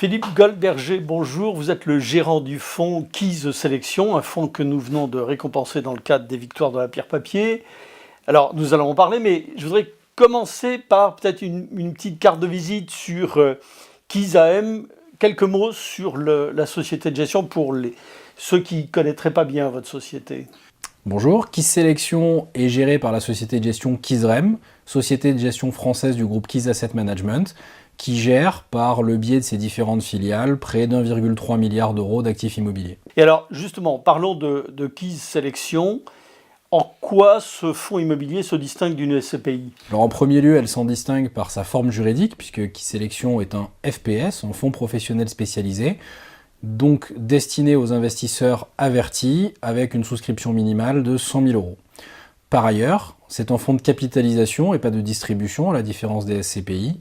Philippe Goldberger, bonjour. Vous êtes le gérant du fonds Keys Sélection, un fonds que nous venons de récompenser dans le cadre des victoires de la pierre papier. Alors, nous allons en parler, mais je voudrais commencer par peut-être une petite carte de visite sur Keys AM. Quelques mots sur la société de gestion pour ceux qui ne connaîtraient pas bien votre société. Bonjour, Keys Sélection est gérée par la société de gestion KeysRem, société de gestion française du groupe Keys Asset Management, qui gère, par le biais de ses différentes filiales, près d'1,3 milliard d'euros d'actifs immobiliers. Et alors, justement, parlons de Keys Sélection. En quoi ce fonds immobilier se distingue d'une SCPI? Alors, en premier lieu, elle s'en distingue par sa forme juridique, puisque Keys Sélection est un FPS, un fonds professionnel spécialisé, donc destiné aux investisseurs avertis, avec une souscription minimale de 100 000 euros. Par ailleurs, c'est un fonds de capitalisation et pas de distribution, à la différence des SCPI.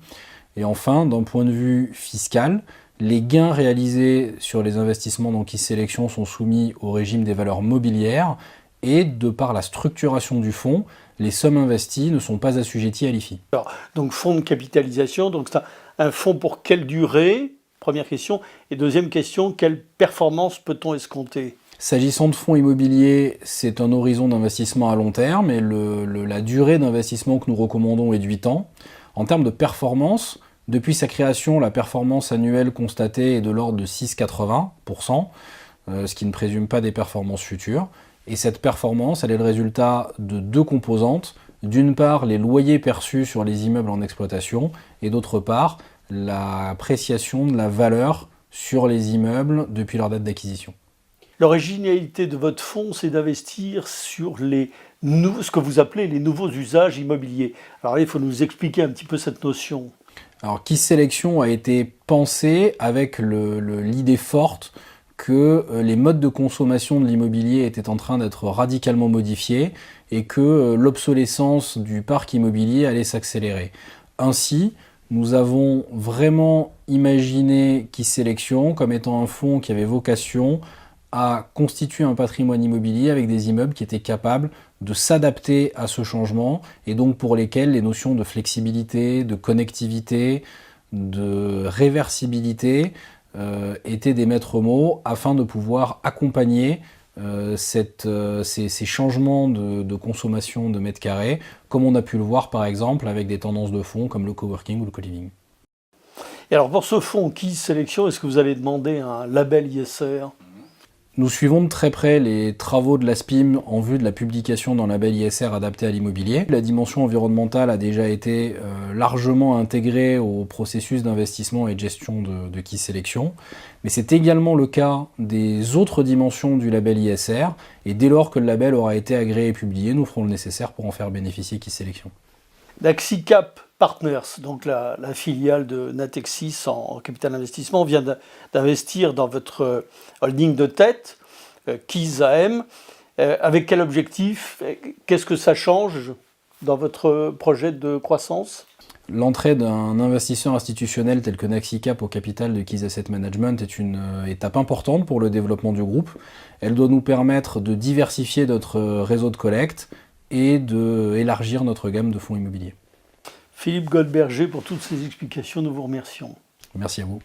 Et enfin, d'un point de vue fiscal, les gains réalisés sur les investissements dans Keys Sélection sont soumis au régime des valeurs mobilières et, de par la structuration du fonds, les sommes investies ne sont pas assujetties à l'IFI. Donc fonds de capitalisation, donc c'est un fonds pour quelle durée? Première question. Et deuxième question, quelle performance peut-on escompter? S'agissant de fonds immobiliers, c'est un horizon d'investissement à long terme et la durée d'investissement que nous recommandons est de 8 ans. En termes de performance, depuis sa création, la performance annuelle constatée est de l'ordre de 6,80%, ce qui ne présume pas des performances futures. Et cette performance, elle est le résultat de deux composantes. D'une part, les loyers perçus sur les immeubles en exploitation, et d'autre part, l'appréciation de la valeur sur les immeubles depuis leur date d'acquisition. L'originalité de votre fonds, c'est d'investir sur ce que vous appelez les nouveaux usages immobiliers. Alors là, il faut nous expliquer un petit peu cette notion. Alors, Keys Sélection a été pensé avec l'idée forte que les modes de consommation de l'immobilier étaient en train d'être radicalement modifiés et que l'obsolescence du parc immobilier allait s'accélérer. Ainsi, nous avons vraiment imaginé Keys Sélection comme étant un fonds qui avait vocation à constituer un patrimoine immobilier avec des immeubles qui étaient capables de s'adapter à ce changement et donc pour lesquels les notions de flexibilité, de connectivité, de réversibilité étaient des maîtres mots afin de pouvoir accompagner ces changements de consommation de mètres carrés, comme on a pu le voir par exemple avec des tendances de fonds comme le coworking ou le co-living. Et alors pour ce fonds Keys Sélection, est-ce que vous allez demander un label ISR? Nous suivons de très près les travaux de l'ASPIM en vue de la publication d'un label ISR adapté à l'immobilier. La dimension environnementale a déjà été largement intégrée au processus d'investissement et de gestion de Keys Sélection, mais c'est également le cas des autres dimensions du label ISR, et dès lors que le label aura été agréé et publié, nous ferons le nécessaire pour en faire bénéficier Keys Sélection. Daxicap Partners, donc la filiale de Natixis en capital investissement, vient d'investir dans votre holding de tête, Keys AM. Avec quel objectif? Qu'est-ce que ça change dans votre projet de croissance? L'entrée d'un investisseur institutionnel tel que Naxicap au capital de Keys Asset Management est une étape importante pour le développement du groupe. Elle doit nous permettre de diversifier notre réseau de collecte et d'élargir notre gamme de fonds immobiliers. Philippe Goldberger, pour toutes ces explications, nous vous remercions. Merci à vous.